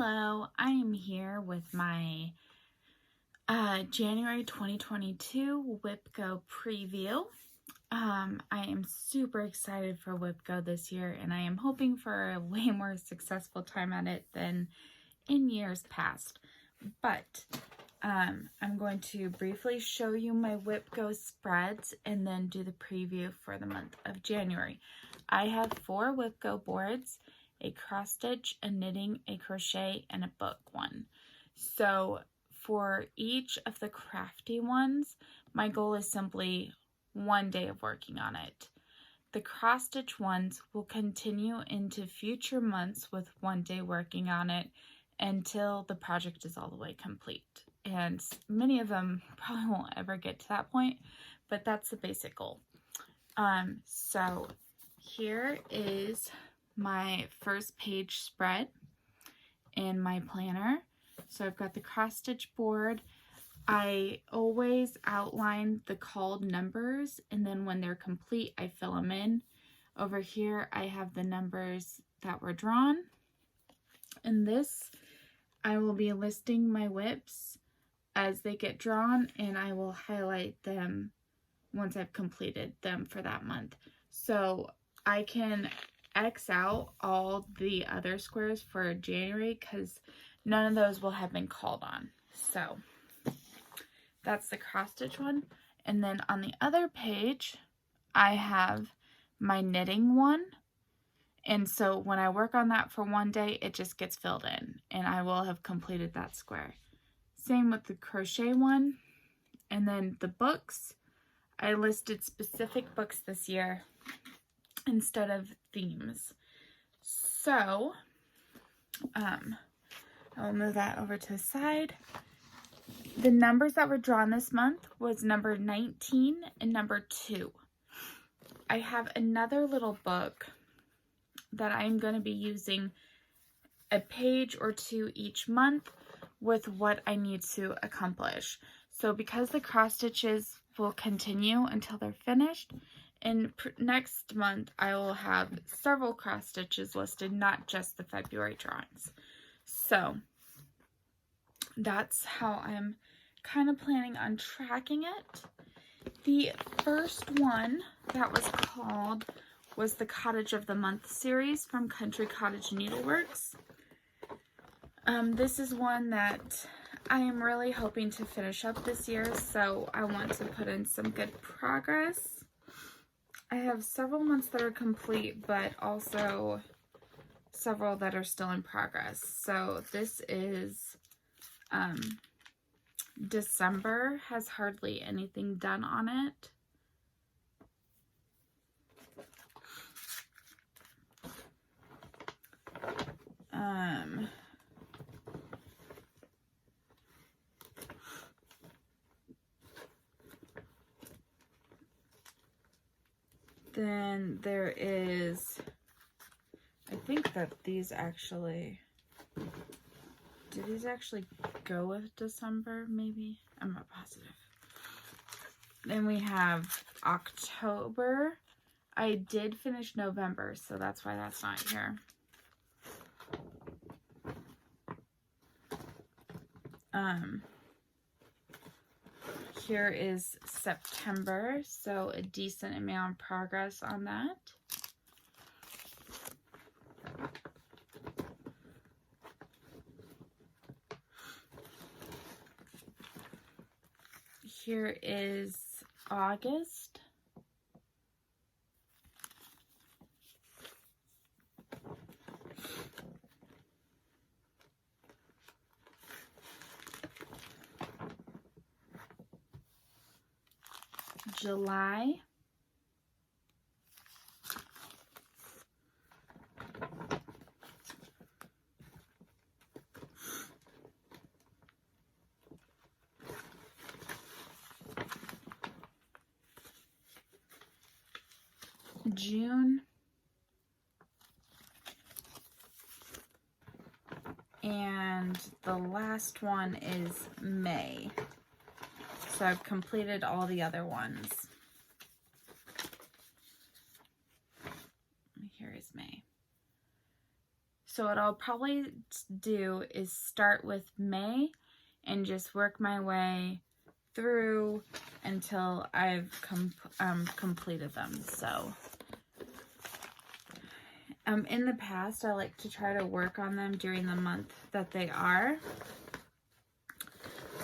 Hello, I am here with my January 2022 WIPGO preview. I am super excited for WIPGO this year, and I am hoping for a way more successful time at it than in years past. But I'm going to briefly show you my WIPGO spreads and then do the preview for the month of January. I have 4 WIPGO boards, a cross stitch, a knitting, a crochet, and a book one. So for each of the crafty ones, my goal is simply 1 day of working on it. The cross stitch ones will continue into future months with 1 day working on it until the project is all the way complete. And many of them probably won't ever get to that point, but that's the basic goal. So here is my first page spread in my planner. So I've got the cross stitch board. I always outline the called numbers, and then when they're complete, I fill them in. Over here, I have the numbers that were drawn. In this, I will be listing my WIPs as they get drawn, and I will highlight them once I've completed them for that month. So I can X out all the other squares for January because none of those will have been called on. So that's the cross stitch one. And then on the other page, I have my knitting one. And so when I work on that for 1 day, it just gets filled in and I will have completed that square. Same with the crochet one. And then the books, I listed specific books this year instead of themes. So I'll move that over to the side. The numbers that were drawn this month was number 19 and number 2. I have another little book that I'm going to be using a page or 2 each month with what I need to accomplish. So because the cross stitches will continue until they're finished, and next month I will have several cross stitches listed, not just the February drawings. So that's how I'm kind of planning on tracking it. The first one that was called was the Cottage of the Month series from Cottage Needleworks. This is one that I am really hoping to finish up this year, so I want to put in some good progress. I have several months that are complete, but also several that are still in progress. So this is December, has hardly anything done on it. Then there is, I think that these actually, do these actually go with December, maybe? I'm not positive. Then we have October. I did finish November, so that's why that's not here. Here is September, so a decent amount of progress on that. Here is August. July. June. And the last one is May. So I've completed all the other ones. Here is May. So what I'll probably do is start with May and just work my way through until I've completed them. So in the past, I like to try to work on them during the month that they are.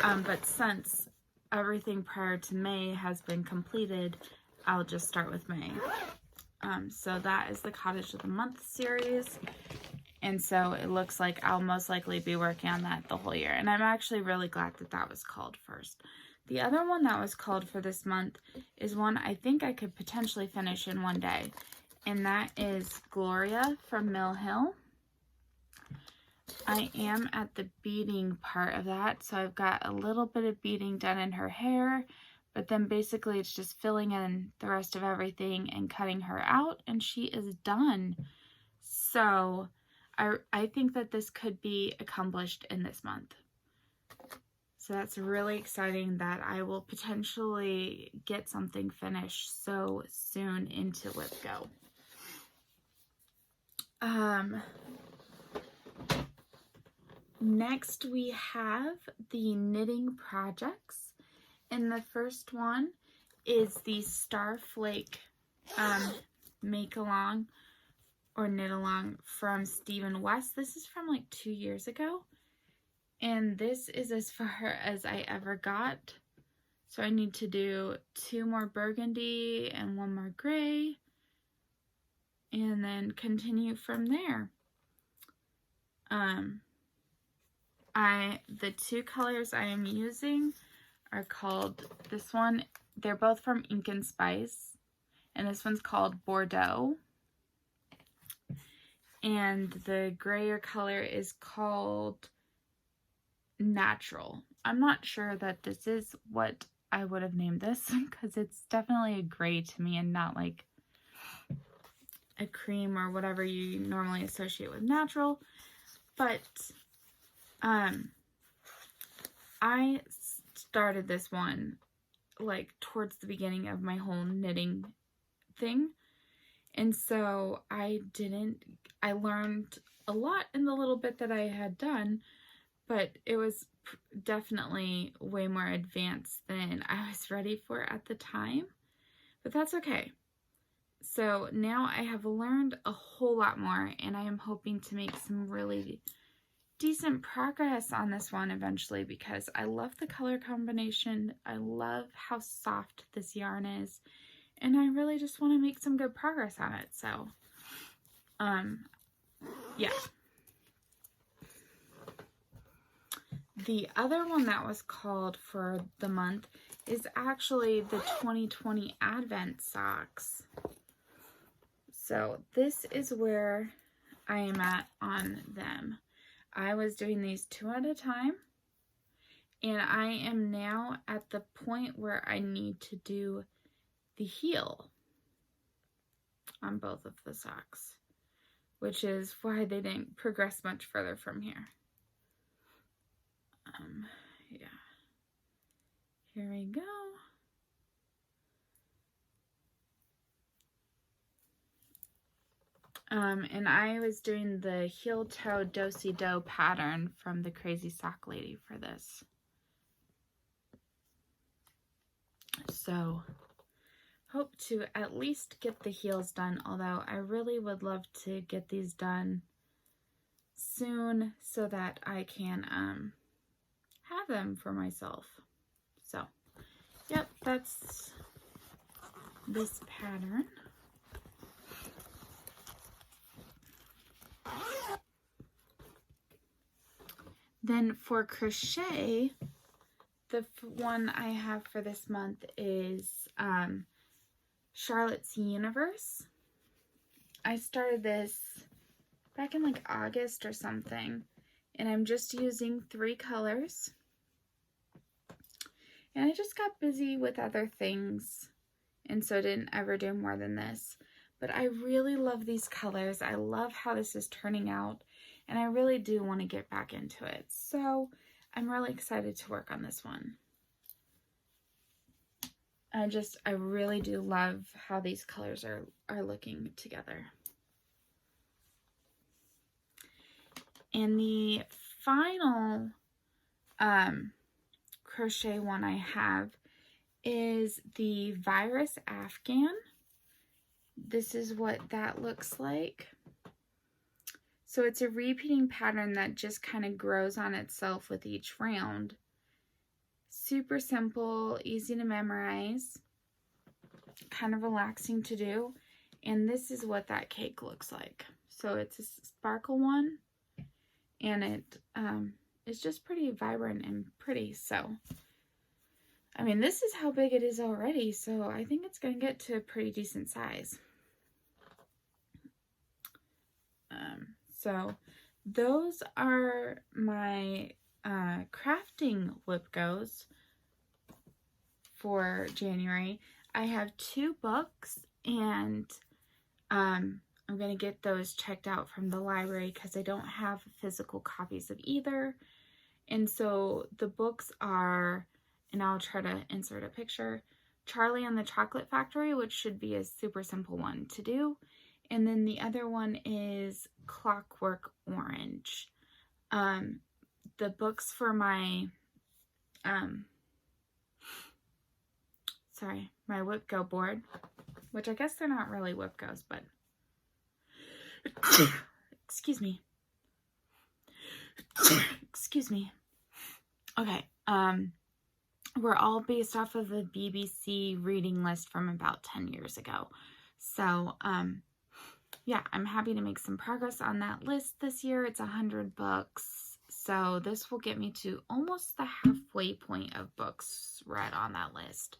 But since everything prior to May has been completed, I'll just start with May. So that is the Cottage of the Month series. And so it looks like I'll most likely be working on that the whole year. And I'm actually really glad that that was called first. The other one that was called for this month is one I think I could potentially finish in one day. And that is Gloria from Mill Hill. I am at the beading part of that. So I've got a little bit of beading done in her hair. But then basically it's just filling in the rest of everything and cutting her out. And she is done. So I think that this could be accomplished in this month. So that's really exciting that I will potentially get something finished so soon into WIPGO. Next we have the knitting projects. And the first one is the Starflake Make Along or Knit Along from Stephen West. This is from like 2 years ago. And this is as far as I ever got. So I need to do 2 more burgundy and 1 more gray. And then continue from there. The 2 colors I am using are called, this one, they're both from Ink and Spice. And this one's called Bordeaux. And the grayer color is called Natural. I'm not sure that this is what I would have named this because it's definitely a gray to me and not like a cream or whatever you normally associate with natural. But I started this one like towards the beginning of my whole knitting thing. And so I learned a lot in the little bit that I had done, but it was definitely way more advanced than I was ready for at the time, but that's okay. So now I have learned a whole lot more, and I am hoping to make some really decent progress on this one eventually because I love the color combination. I love how soft this yarn is, and I really just want to make some good progress on it. So, yeah. The other one that was called for the month is actually the 2020 Advent socks. So this is where I am at on them. I was doing these 2 at a time, and I am now at the point where I need to do the heel on both of the socks, which is why they didn't progress much further from here. Yeah. Here we go. And I was doing the heel toe do-si-do pattern from the Crazy Sock Lady for this. So, hope to at least get the heels done, although I really would love to get these done soon so that I can have them for myself. So, yep, that's this pattern. Then for crochet, the one I have for this month is Charlotte's Universe. I started this back in like August or something, and I'm just using 3 colors. And I just got busy with other things, and so didn't ever do more than this. But I really love these colors. I love how this is turning out, and I really do want to get back into it. So I'm really excited to work on this one. I really do love how these colors are looking together. And the final crochet one I have is the Virus Afghan. This is what that looks like. So it's a repeating pattern that just kind of grows on itself with each round. Super simple, easy to memorize, kind of relaxing to do. And this is what that cake looks like. So it's a sparkle one, and it is just pretty vibrant and pretty. So, I mean, this is how big it is already, so I think it's going to get to a pretty decent size. So those are my crafting WIPGOs for January. I have 2 books, and I'm going to get those checked out from the library because I don't have physical copies of either. And so the books are, and I'll try to insert a picture, Charlie and the Chocolate Factory, which should be a super simple one to do. And then the other one is Clockwork Orange. The books for my, my WIPGO board, which I guess they're not really WIPGOs, but, excuse me. Excuse me. Okay, we're all based off of a BBC reading list from about 10 years ago. So, yeah, I'm happy to make some progress on that list this year. It's 100 books. So this will get me to almost the halfway point of books read on that list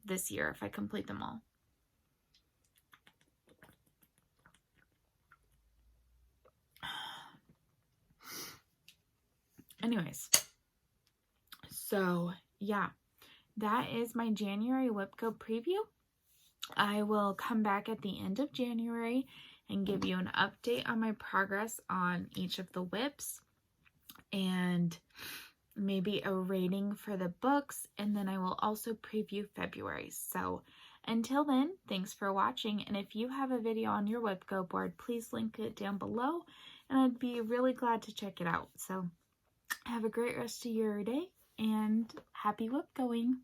this year if I complete them all. Anyways, so yeah, that is my January WIPGO preview. I will come back at the end of January and give you an update on my progress on each of the WIPs and maybe a rating for the books, and then I will also preview February. So until then, thanks for watching, and if you have a video on your WIPGO board, please link it down below, and I'd be really glad to check it out. So have a great rest of your day, and happy WIPGOing!